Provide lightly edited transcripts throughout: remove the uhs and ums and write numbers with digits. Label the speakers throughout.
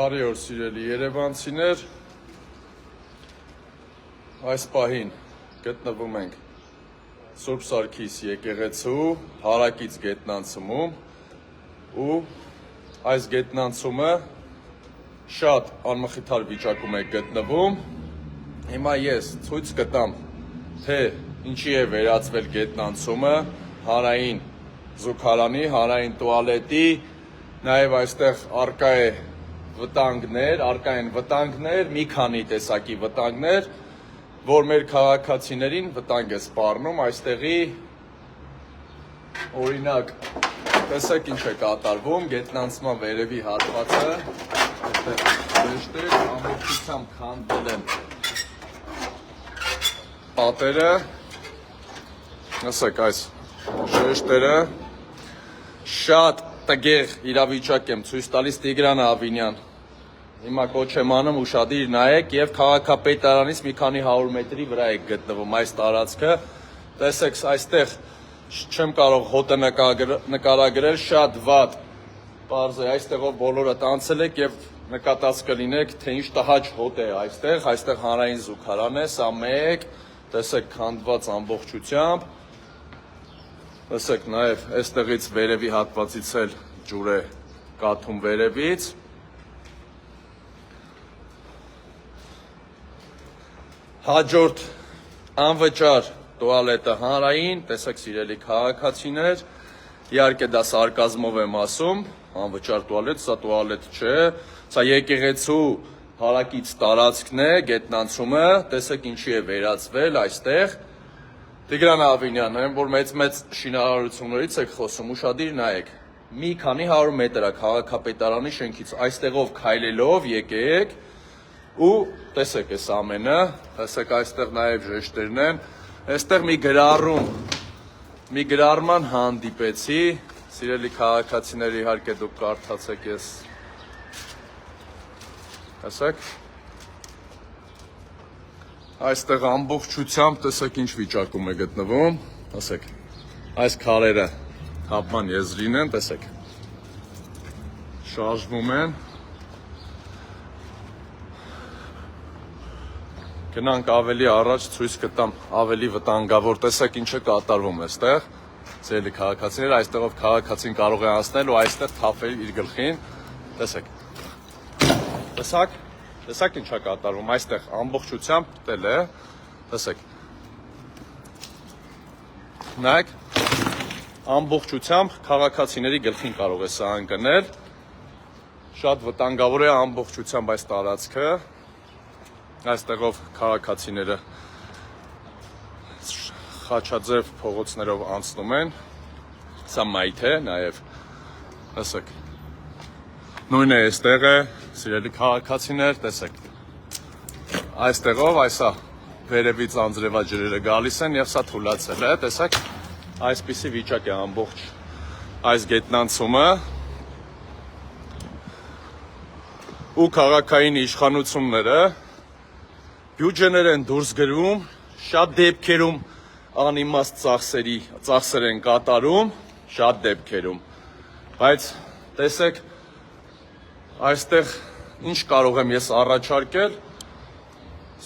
Speaker 1: Բարի օր սիրելի երևանցիներ, այս պահին գտնվում ենք Սուրբ Սարգիս եկեղեցու հարակից գետնանցումում ու այս գետնանցումը շատ անմխիթար վիճակում է գտնվում։ Հիմա ես ցույց կտամ, թե ինչի է վերածվել գետնանցումը, հանրային զուգարանի, հանրային տուալետի, նաև այստեղ առկա են վտանգներ, մի քանի տեսակի վտանգներ, որ մեր քաղաքացիներին վտանգ է սպառնում այստեղի, օրինակ, տեսեք ինչ է կատարվում, գետնանցման վերևի հատվածը, այստեղ շեշտեր, ամբողջությամբ քանդվել են պատերը, ասեք այս շեշտերը, շատ տգեղ իրավիճակ եմ ցույց տալիս Տիգրան Ավինյան, հիմա կոչ եմ անում ուշադիր նայեք եւ քաղաքապետարանից մի քանի 100 մետրի վրա է գտնվում այս տարածքը, տեսեք այստեղ չեմ կարող հոտը նկարագրել, շատ վատ, պարզ է, այստեղով բոլորդ անցել եք եւ նկատած կլինեք, թե ինչ տհաճ հոտ է այստեղ հանրային զուգարան է, սա մեկ, տեսեք քանդված ամբողջությամբ, տեսեք նաև այստեղից վերևի հատվածից էլ ջուր է կաթում վերևից, հաջորդ անվճար տուալետը հանրային, տեսեք սիրելի քաղաքացիներ, իհարկե դա սարկազմով եմ ասում, անվճար տուալետ, սա տուալետ չէ, սա եկեղեցու հարակից տարածքն է, գետնանցումը, տեսեք ինչի է վերածվել այստեղ, Տիգրան Ավինյան, այն որ մեծ շինարարություններից եք խոսում, ուշադիր նայեք, մի քանի 100 մետր է քաղաքապետարանի շենքից, այստեղով քայլելով եկեք ու տեսեք այս ամենը, տեսեք այստեղ նաև ժեշտերն են, այստեղ մի գրառման հանդիպեցի, սիրելի քաղաքացիներ, իհարկե դուք կարդացեք ես, տեսեք, այստեղ ամբողջությամբ տեսեք ինչ վիճակում է գտնվում, տեսեք, այս քարերը թափման եզրին են, տեսեք, շարժվում են, գնանք ավելի առաջ ցույց կտամ ավելի վտանգավոր, տեսեք ինչ է կատարվում այստեղ, սիրելի քաղաքացիներ, այստեղով քաղաքացին կարող է անցնել ու այստեղ թափել իր գլխին, տեսեք, տեսակ ինչ է կատարվում, այստեղ ամբողջությամբ տել է, տեսեք, նայեք, ամբողջությամբ քաղաքացիների գլխին կարող է սա ընկնել, շատ վտանգավոր է ամբողջությամբ այս տարածքը, այստեղով քաղաքացիները խաչաձև փողոցներով անցնում են, սա մայթ է նաև, տեսեք, նույնը այստեղ է, սիրելի քաղաքացիներ, տեսեք, այստեղով այսա վերևից անձրևաջրերը գալիս են և սա թուլացել է, տեսեք, այսպիսի վիճակ է ամբողջ այս գետնանցումը ու քաղաքային իշխանությունները բյուջեներ են դուրս գրում, շատ դեպքերում անիմաստ ծախսեր են կատարում, շատ դեպքերում, բայց տեսեք, այստեղ ինչ կարող եմ ես առաջարկել,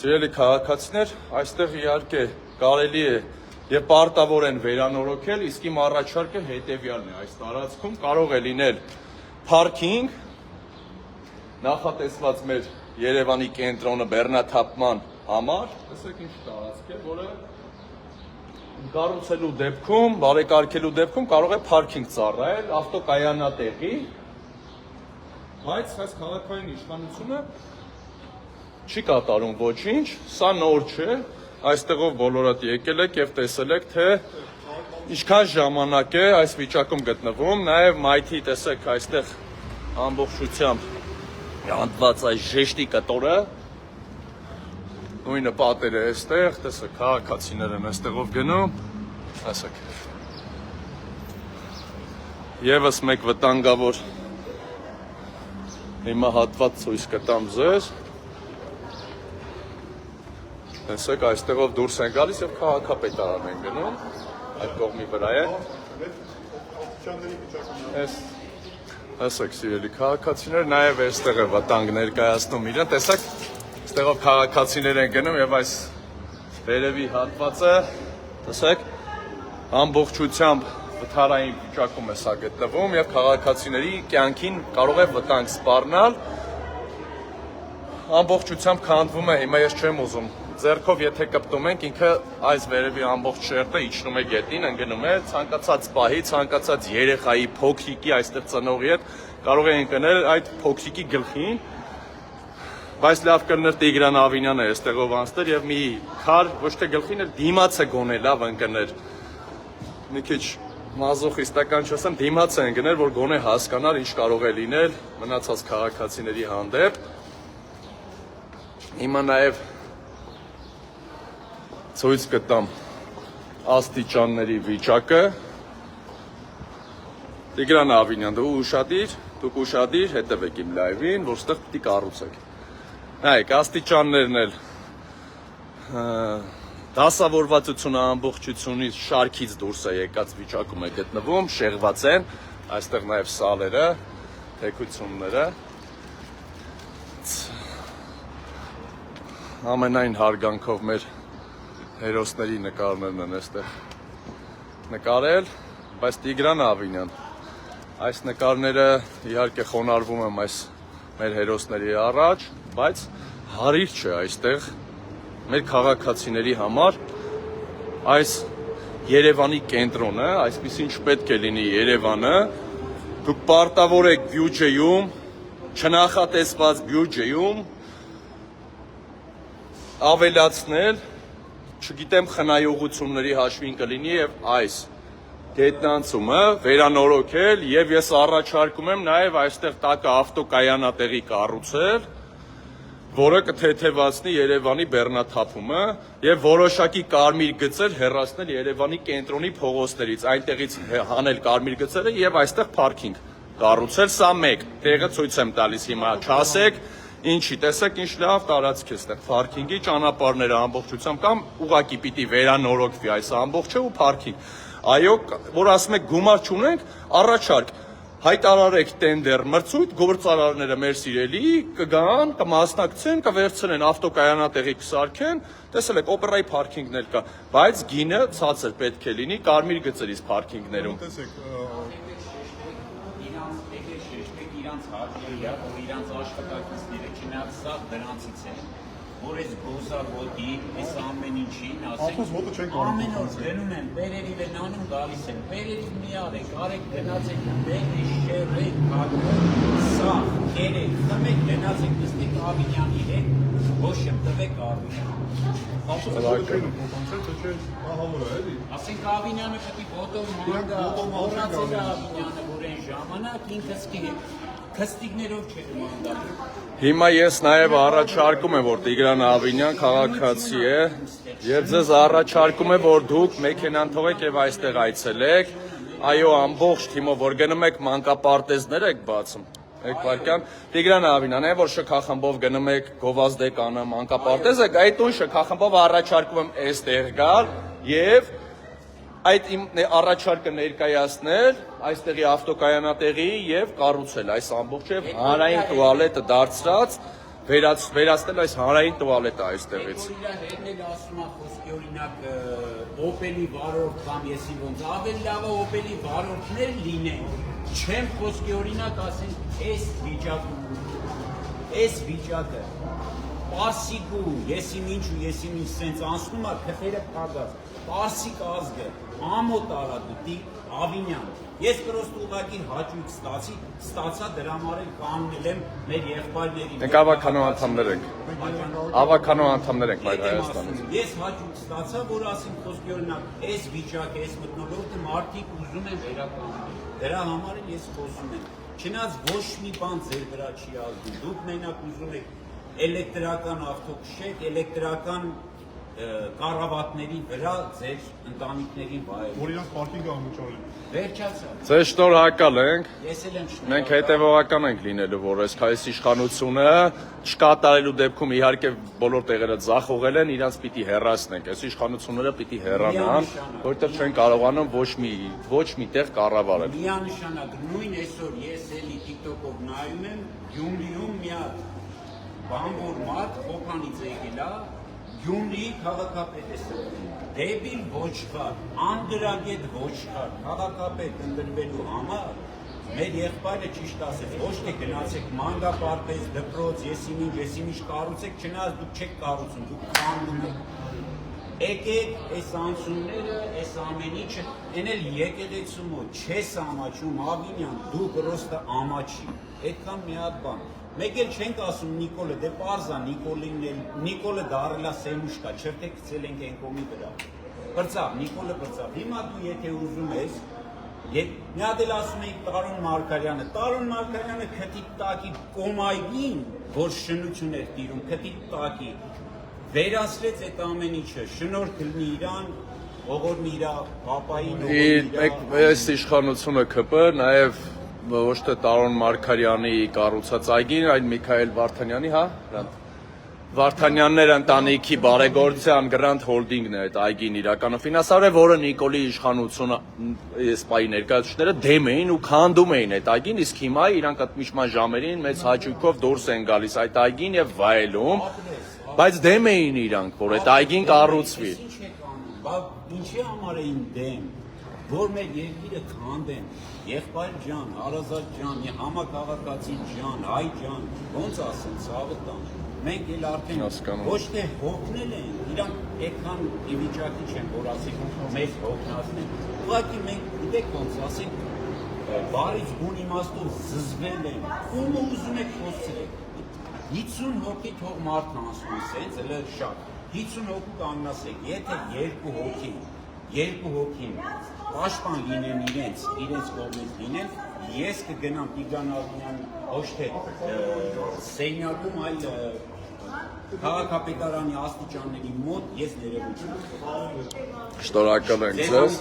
Speaker 1: սիրելի քաղաքացիներ, այստեղ իհարկե կարելի է և պարտավոր են վերանորոգել, իսկ իմ առաջարկը հետևյալն է, այս տարածքում կարող է լինել փարքինգ, նախատեսված մեր Երևանի կենտրոնը բեռնաթափման համար, տեսեք ինչ տարածք է, որը կառուցելու դեպքում, բարեկարգելու դեպքում կարող է փարքինգ ծառայել, ավտոկայանատեղի, բայց այս քաղաքային իշխանությունը չի կատարում ոչինչ, սա նոր չէ, այստեղով բոլորդ եկել եք և տեսել եք, թե ինչքան ժամանակ է այս վիճակում գտնվում, նաև մայթի տեսեք այստեղ ամբողջությամբ հանդված այս ժեշտի կտորը, նույնը պատերը այստեղ, տեսեք քաղաքացիներ են այստեղով գնում, տեսեք, ևս մեկ վտանգավոր հիմա հատված ցույց կտամ ձեզ, տեսեք այստեղով դուրս են գալիս և քաղաքապետարան են գնում, այդ կողմի վրա է, Տեսեք, սիրելի քաղաքացիներ, նաև այստեղ է վտանգ ներկայացնում իրեն, տեսեք, այստեղով քաղաքացիներ են գնում եւ այս վերևի հատվածը, տեսեք, ամբողջությամբ վթարային վիճակում է սա գտնվում եւ քաղաքացիների կյանքին կարող է վտանգ սպառնալ, ամբողջությամբ քանդվում է, հիմա ես չեմ ուզում ձեռքով եթե կպտում ենք, ինքը այս վերևի ամբողջ շերտը իջնում է գետին, ընկնում է, ցանկացած պահի, ցանկացած երեխայի, փոքրիկի, այստեղ ծնողի հետ կարող է ընկնել այդ փոքրիկի գլխին, բայց լավ կլներ Տիգրան Ավինյանը այստեղով անցներ եւ մի քար ոչ թե գլխին, այլ դիմացը գոնե լավ ընկներ։ Մի քիչ մազոխիստական չասեմ, դիմացը ընկներ, որ գոնե հասկանար ինչ կարող է լինել մնացած քաղաքացիների հանդեպ։ Հիմա նաեւ ցույց կտամ աստիճանների վիճակը։ Տիգրան Ավինյան, դուք ուշադիր հետևեք իմ լայվին, որ ստեղ պիտի կառուցեք։ Նայեք, աստիճաններն էլ դասավորվածությունը ամբողջությունից շարքից դուրս է եկած վիճակում է գտնվում, շեղված են, այստեղ նաև սալերը, թեքությունները։ Ամենայն հարգանքով մեր հերոսների նկարներն են այստեղ նկարել, բայց Տիգրան Ավինյան, այս նկարները իհարկե խոնարհվում եմ այս մեր հերոսների առաջ, բայց հարիր չէ այստեղ մեր քաղաքացիների համար այս Երևանի կենտրոնը, այսպեսին չպետք է լինի Երևանը, դուք պարտավոր եք բյուջեում, չնախատեսված բյուջեում ավելացնել, չգիտեմ խնայողությունների հաշվին կլինի եւ այս գետնանցումը վերանորոգել եւ ես առաջարկում եմ նաեւ այստեղ տակը ավտոկայանատեղի կառուցել, որը կթեթևացնի Երևանի բեռնաթափումը եւ որոշակի կարմիր գծեր հեռացնել Երևանի կենտրոնի փողոցներից, այնտեղից հանել կարմիր գծերը եւ այստեղ պարքինգ կառուցել, սա մեկ, տեղը ցույց եմ տալիս հիմա, չասեք ինչի, տեսեք ինչ լավ տարածք է այստեղ պարքինգի ճանապարհները ամբողջությամբ կամ ուղակի պիտի վերանորոգվի այս ամբողջը ու պարքինգ։ Այո, որ ասում եք գումար չունենք, առաջարկ հայտարարեք տենդեր մրցույթ, գործարարները մեր սիրելի կգան, կմասնակցեն, կվերցնեն ավտոկայանատեղի կսարքեն, տեսել եք օպերայի պարքինգներ կա, բայց գինը ցածր պետք է լինի կարմիր գծերից պարքինգներում։
Speaker 2: Իրանց հարկերը, որ իրանց աշխատակիցները չնայած սա դրանցից են, որ այս գոզագոտի, այս ամեն ինչին, ասենք, ամեն օր գնում են, բերերիվ են անում, գալիս են, բերերիվ մի արեք, գնացեք, բերեր, շերեք, հագում, սաղ, կերեք, տմեք, գնացեք, նստեք Ավինյանի հետ, ոչ եմ, տվեք Ավինյան։ Ասենք Ավինյանը պետք է ոտով մանգա, որացել է Ավինյանը, որ այն ժամանակ ինքս քստիկներով չէր մանդալու։
Speaker 1: Հիմա ես նաև առաջարկում եմ, որ Տիգրան Ավինյան քաղաքացի է եւ ձեզ առաջարկում եմ, որ դուք մեքենան թողեք եւ այստեղ այցելեք։ Այո, ամբողջ թիմով որ գնում եք մանկապարտեզներ եք բացում։ Եք վարքան Տիգրան Ավինյան է, որ շքախմբով գնում եք գովազդեկանը մանկապարտեզը, այդ տուն շքախմբով առաջարկում եմ այստեղ գալ եւ այդ իմ առաջարկը ներկայացնել այստեղի ավտոկայանատեղի եւ կառուցել այս ամբողջը հանրային տուալետը դարձրած վերացնել այս հանրային տուալետը այստեղից։
Speaker 2: Հետն էլ ասում է խոսքի օրինակ Opel-ի վարորդ կամ եսի ոնց ավելի լավ է Opel-ի վարորդներ լինեն։ Չեմ խոսքի օրինակ ասենք այս վիճակը Պարսիկու եսիմ ինչ սենց անցնում է քթերը փագած Պարսիկ ազգը ամոթ արադուտի Ավինյան ես պրոստը ուղղակի հաճույք ստացա դրա համար էլ կանգնել եմ մեր եղբայրների
Speaker 1: Մենք ավականո անդամներ ենք ավականո անդամներ ենք մեր Հայաստանից
Speaker 2: Ես հաճույք ստացա որ ասենք խոսքի օրինակ այս վիճակը այս մթնոլորտը մարդիկ ուզում են վերականգնել դրա համար էլ ես խոսում եմ չնայած ոչ մի բան ձեր վրա չի ազդում դուք մենակ ուզում եք էլեկտրական ավտո քշեք էլեկտրական կառավատների վրա ձեր ընտանիքներին վայելում։
Speaker 3: Որ իրանք պարկինգ անվճարել։
Speaker 2: Վերջացավ։
Speaker 1: Ձեզ շնորհակալ ենք։
Speaker 2: Ես էլ եմ շնորհակալ։
Speaker 1: Մենք հետևողական ենք լինելու, որ այս իշխանությունը չկատարելու դեպքում իհարկե բոլոր տեղերը ձախողել են, իրանց պիտի հեռացնենք։ Այս իշխանությունները պիտի հեռանան, որովհետև չեն կարողանում ոչ մի տեղ կառավարել։
Speaker 2: Միանշանակ նույն այսօր ես էլի TikTok-ով նայում եմ, Գյումրիում մի հատ բանվոր մարդ Խոքանից եկել է, Գյումրիի քաղաքապետ է սրտում, դեբիլ ոչխար, անգրագետ ոչխար, քաղաքապետ ընտրվելու համար մեր եղբայրը ճիշտ ասեց, ոչ թե գնացեք մանգապարտեզ, դպրոց, եսիմինչ կառուցեք, չնայած դուք չեք կառուցում, դուք քանդում եք։ Եկեք այս անցումները, այս ամեն ինչը, այն էլ եկեղեցու մոտ չես ամաչում, Ավինյան, դու պրոստը ամաչի, այդքան մի հատ բան։ Մեկ էլ չենք ասում Նիկոլը, դե պարզա Նիկոլը դարելա սեմուշկա, չրտեք գցել ենք այն կոմի վրա։ Բրծավ, Նիկոլը բրծավ, հիմա դու եթե ուզում ես, մի հատ էլ ասում էինք Տարոն Մարգարյանը քթի տակի կոմայգին, որ շնություն էր տիրում, քթի տակի, վերացրեց այդ ամեն ինչը, շնորհք լինի իրան, ողորմի իրա պապային,
Speaker 1: Այս իշխանությունը ԿՊ նաև ոչ թե Տարոն Մարգարյանի կառուցած այգին, այլ Միքայել Վարդանյանի, հա, Վարդանյաններ ընտանիքի բարեգործության Grand Holding-ն է այդ այգին իրականում ֆինանսավորել, որը Նիկոլի իշխանությունը սպայի ներկայացուցիչները դեմ էին ու քանդում էին այդ այգին, իսկ հիմա իրանք միշման ժամերին մեծ հաճույքով դուրս են գալիս այդ այգին եւ վայելում, բայց դեմ էին իրանք, որ այդ այգին կառուցվի։
Speaker 2: Ինչի համար էին դեմ, որ մեր երկիրը քանդեն, եղբայր ջան, հարազատ ջան, համակարգացի ջան, հայ ջան, ոնց ասեն, ցավը տան։ Մենք էլ արդեն ոչ թե հոգնել են, իրանք այդքան ի վիճակի չեն, որ ասենք մեզ հոգնածն են։ Ուղղակի մենք գիտեք ոնց ասենք, բարից բուն իմաստով զզվել են, ումը ուզում եք խոսցրեք։ 50 հոգի թող մարդ անցնում, սենց էլ շատ։ 50 հոգու կանգնասեք, եթե երկու հոգին պաշտպան լինեն իրենց կողմից լինեն, ես կգնամ Տիգրան Ալթունյան ոչ թե սենյակում, այլ քաղաքապետարանի աստիճանների մոտ ես ներողություն։
Speaker 1: Շնորհակալ ենք ձեզ։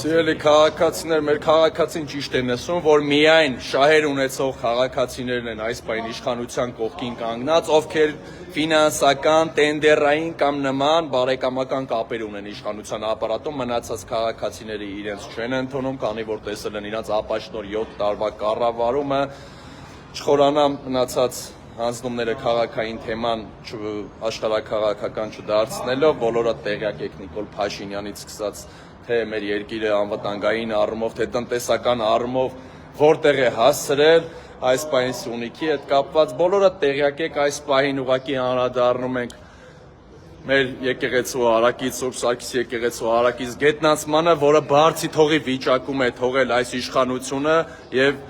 Speaker 1: Սիրելի քաղաքացիներ, մեր քաղաքացին ճիշտ է ասում, որ միայն շահեր ունեցող քաղաքացիներն են այս պայն իշխանության կողքին կանգնած, ովքեր ֆինանսական, տենդերային կամ նման բարեկամական կապեր ունեն իշխանության ապարատում, մնացած քաղաքացիները իրենց չեն ընդունում, քանի որ տեսել են իրենց ապաշնոր 7 տարվա կառավարումը, չխորանամ մնացած հանձնումները քաղաքային թեման աշխարհաքաղաքական չդարձնելով, բոլորը տեղյակ եք Նիկոլ Փաշինյանից սկսած, թե մեր երկիրը անվտանգային առումով, թե տնտեսական առումով որտեղ է հասցրել, այս պահին Սյունիքի հետ կապված, բոլորը տեղյակ եք, այս պահին ուղղակի անդրադառնում ենք մեր եկեղեցու հարակից, Սուրբ Սարգիս եկեղեցու հարակից գետնանցմանը, որը բարձի թողի վիճակում է թողել այս իշխանությունը եւ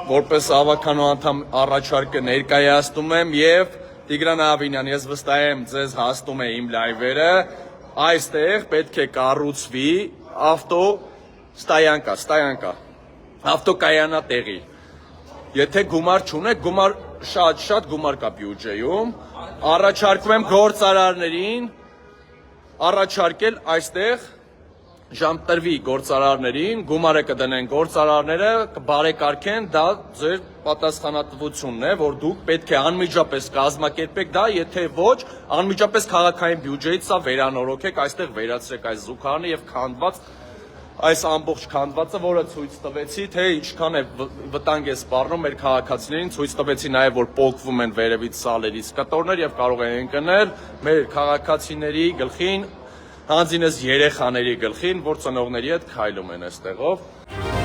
Speaker 1: որպես ավականու անդամ առաջարկը ներկայացնում եմ եւ Տիգրան Ավինյան, ես վստահ եմ ձեզ հասնում է իմ լայվերը, այստեղ պետք է կառուցվի ավտոկայանատեղի։ Եթե գումար չունեք, շատ գումար կա բյուջեում, առաջարկում եմ գործարարներին առաջարկել այստեղ ժամ տրվի գործարարներին, գումարը կդնեն գործարարները, կբարեկարգեն, դա ձեր պատասխանատվությունն է, որ դուք պետք է անմիջապես կազմակերպեք դա, եթե ոչ, անմիջապես քաղաքային բյուջեից սա վերանորոգեք, այստեղ վերացրեք այս զուգարանը եւ քանդված այս ամբողջ քանդվածը, որը ցույց տվեցի, թե ինչքան է վտանգ է սպառնում մեր քաղաքացիներին, ցույց տվեցի նաեւ, որ պոկվում են վերևից սալերից կտորներ եւ կարող են ընկնել մեր քաղաքացիների գլխին, հանձինս երեխաների գլխին, որ ծնողների հետ քայլում են այստեղով։